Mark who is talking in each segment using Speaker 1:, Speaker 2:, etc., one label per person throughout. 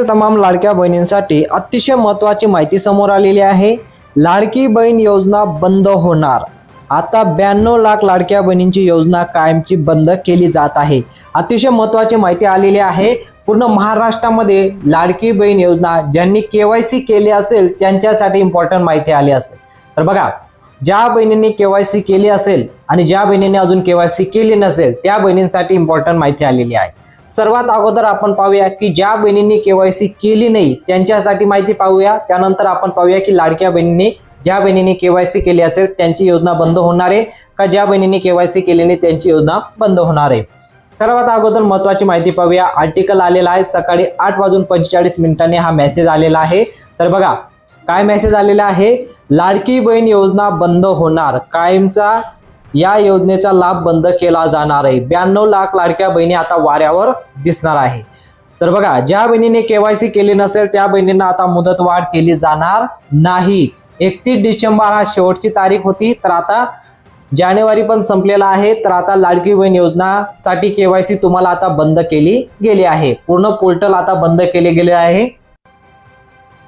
Speaker 1: तमाम लाडक्या बहिणींसाठी अतिशय महत्त्वाची माहिती समोर आलेली आहे। लाडकी बहीण योजना बंद होणार। आता 92 लाख लाडक्या बहिणींची योजना कायमची बंद केली जात आहे। अतिशय महत्त्वाची माहिती आलेली आहे। पूर्ण महाराष्ट्रामध्ये लाडकी बहीण योजना ज्यांनी केवायसी केली असेल त्यांच्यासाठी इम्पॉर्टंट माहिती आली असेल। तर बघा, ज्या बहिणींनी केवायसी केली असेल आणि ज्या बहिणींनी अजून केवायसी केली नसेल त्या बहिणींसाठी इम्पॉर्टंट माहिती आलेली आहे। सर्वात अगोदर आपण पाहूया की ज्या बहिणींनी केवायसी केली नाही त्यांच्यासाठी माहिती पाहूया। त्यानंतर आपण पाहूया की लाडक्या बहिणींनी ज्या बहिणींनी केवायसी केली असेल त्यांची योजना बंद होणार आहे का, ज्या बहिणींनी केवायसी केली नाही त्यांची योजना बंद होणार आहे। सर्वात अगोदर महत्त्वाची माहिती पाहूया। आर्टिकल आलेला आहे सकाळी 8:45 हा मेसेज आलेला आहे। तर बघा काय मेसेज आलेला आहे, लाडकी बहीण योजना बंद होणार, कायमचा या योजनेचा लाभ बंद केला जाणार आहे। 92 लाख लाडक्या बहिणी आता वाऱ्यावर दिसणार आहे। तर बघा, ज्या बहिणीने केवायसी केली नसेल त्या बहिणींना आता मुदतवाढ केली जाणार नाही। 31 डिसेंबर हा शेवटची तारीख होती, तर आता जानेवारी पण संपलेला आहे। तर आता लाडकी बहीण योजनासाठी केवायसी तुम्हाला आता बंद केली गेली आहे। पूर्ण पोर्टल आता बंद केले गेले आहे।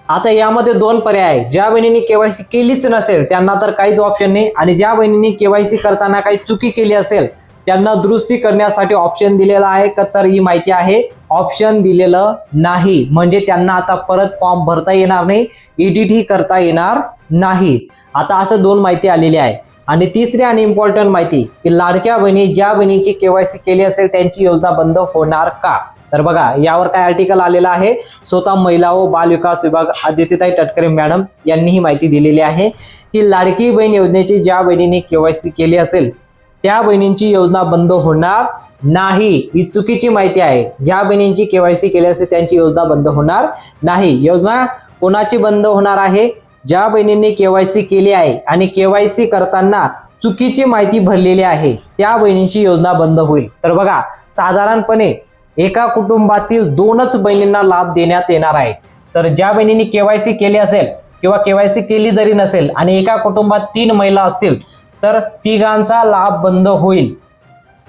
Speaker 1: आता यामध्ये दोन पर्याय आहे। ज्या बहिणींनी केवायसी केलीच नसेल त्यांना तर काहीच ऑप्शन नाही, आणि ज्या बहिणींनी केवायसी करताना काही चुकी केली असेल त्यांना दुरुस्ती करण्यासाठी ऑप्शन दिलेला आहे का, तर ही माहिती आहे ऑप्शन दिलेलं नाही। म्हणजे त्यांना आता परत फॉर्म भरता येणार नाही, एडिट ही करता येणार नाही। आता असं दोन माहिती आलेली आहे। आणि तिसरी आणि इम्पॉर्टंट माहिती की लाडक्या बहिणी ज्या बहिणीची केवायसी केली असेल त्यांची योजना बंद होणार का। तर बघा यावर काय आर्टिकल आलेला आहे, स्वतः महिला व बाल विकास विभाग आदित्यताई तटकरे मॅडम यांनी ही माहिती दिलेली आहे की लाडकी बहीण योजनेची ज्या बहिणीने केवायसी केली असेल त्या बहिणींची योजना बंद होणार नाही। ही चुकीची माहिती आहे। ज्या बहिणींची केवायसी केली असेल त्यांची योजना बंद होणार नाही। योजना कोणाची बंद होणार आहे, ज्या बहिणींनी केवायसी केली आहे आणि केवायसी करताना चुकीची माहिती भरलेली आहे त्या बहिणींची योजना बंद होईल। तर बघा, साधारणपणे एका कुटुंबातील 2च बहिणींना लाभ देण्यात येणार आहे। तर ज्या बहिणींनी केवायसी केली असेल किंवा केवायसी केली जरी नसेल आणि एका कुटुंबात 3 महिला असतील तर तिघांचा लाभ बंद होईल।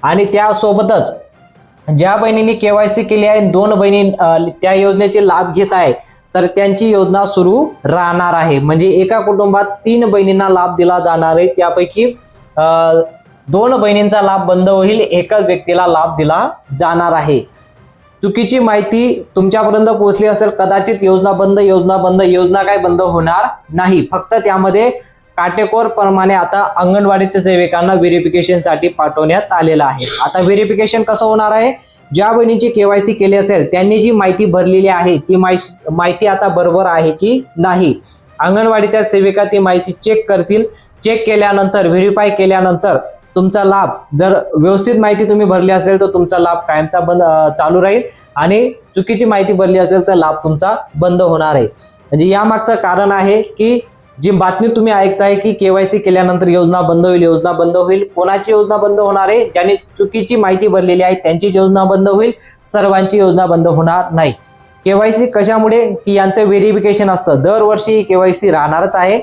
Speaker 1: आणि त्यासोबतच ज्या बहिणींनी केवायसी केली आहे 2 बहिणी त्या योजनेचे लाभ घेत आहे तर त्यांची योजना सुरू राहणार आहे। म्हणजे एका कुटुंबात 3 बहिणींना लाभ दिला जाणार आहे, त्यापैकी 2 बहिणींचा लाभ बंद होईल, एकाच व्यक्तीला लाभ दिला जाणार आहे। चुकीची माहिती तुमच्यापर्यंत पोहोचली असेल, कदाचित योजना बंद योजना काय बंद होणार नाही। फक्त त्यामध्ये काटेकोरप्रमाणे आता अंगणवाडीच्या सेविकांना व्हेरिफिकेशनसाठी पाठवण्यात आलेलं आहे। आता व्हेरिफिकेशन कसं होणार आहे, ज्या बहिणीची केवायसी केली असेल त्यांनी जी माहिती भरलेली आहे ती माहिती आता बरोबर आहे की नाही, अंगणवाडीच्या सेविका ती माहिती चेक करतील। चेक केल्यानंतर व्हेरीफाय केल्यानंतर तुमचा लाभ, जर व्यवस्थित माहिती तुम्ही भरली असेल तर तुमचा लाभ कायमचा चालू राहील, आणि चुकीची माहिती भरली असेल तर लाभ तुमचा बंद होणार आहे। म्हणजे यामागचं कारण आहे की जी बातमी तुम्ही ऐकताय की केवायसी केल्यानंतर योजना बंद होईल, कोणाची योजना बंद होणार आहे, ज्यांनी चुकीची माहिती भरलेली आहे त्यांची योजना बंद होईल, सर्वांची योजना बंद होणार नाही। केवायसी कशामुळे की यांचं व्हेरिफिकेशन असतं, दरवर्षी केवायसी राहणारच आहे।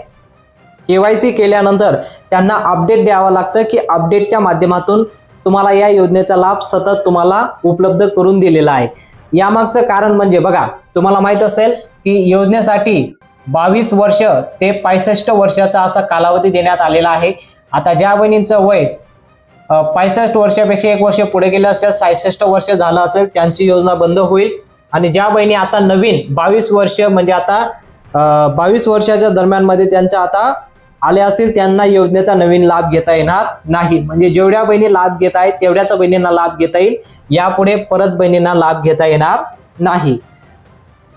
Speaker 1: केवायसी केल्यानंतर त्यांना अपडेट द्यावं लागतं की अपडेटच्या माध्यमातून तुम्हाला या योजनेचा लाभ सतत तुम्हाला उपलब्ध करून दिलेला आहे। यामागचं कारण म्हणजे बघा, तुम्हाला माहित असेल की योजनेसाठी 22 वर्ष ते 65 वर्षाचा असा कालावधी देण्यात आलेला आहे। आता ज्या बहिणींचं वय 65 वर्षापेक्षा 1 वर्ष पुढे गेलं असेल, 66 वर्ष झालं असेल, त्यांची योजना बंद होईल। आणि ज्या बहिणी आता नवीन 22 वर्ष म्हणजे आता 22 वर्षाच्या दरम्यान मध्ये त्यांच्या आता आले असतील त्यांना योजनेचा नवीन लाभ घेता येणार नाही। म्हणजे जेवढ्या बहिणी लाभ घेत आहेत तेवढ्याच बहिणींना लाभ घेता येईल, यापुढे परत बहिणींना लाभ घेता येणार नाही।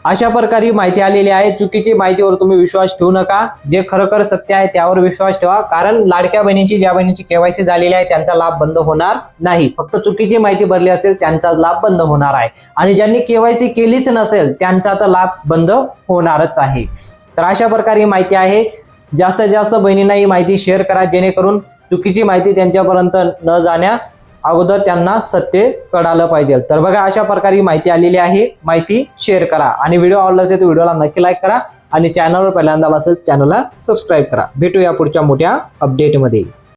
Speaker 1: अशा प्रकारे माहिती आलेली आहे। चुकीची माहितीवर तुम्ही विश्वास ठेवू नका, जे खरोखर सत्य आहे त्यावर विश्वास ठेवा। कारण लाडक्या बहिणींची ज्या बहिणीची केवायसी झालेली आहे त्यांचा लाभ बंद होणार नाही, फक्त चुकीची माहिती भरली असेल त्यांचा लाभ बंद होणार आहे। आणि ज्यांनी केवायसी केलीच नसेल त्यांचा तर लाभ बंद होणारच आहे। तर अशा प्रकारे माहिती आहे। जास्तीत जास्त बहिणींना ही माहिती शेअर करा, जेणेकरून चुकीची माहिती त्यांच्यापर्यंत न जाण्या अगोदर त्यांना सत्य कळालं पाहिजे। तर बघा, अशा प्रकारे माहिती आलेली आहे। माहिती शेअर करा, आणि व्हिडिओ आवडला असेल तर व्हिडिओला नक्की लाईक करा, आणि चॅनलवर पहिल्यांदा असेल चॅनलला सबस्क्राईब करा। भेटूया पुढच्या मोठ्या अपडेटमध्ये।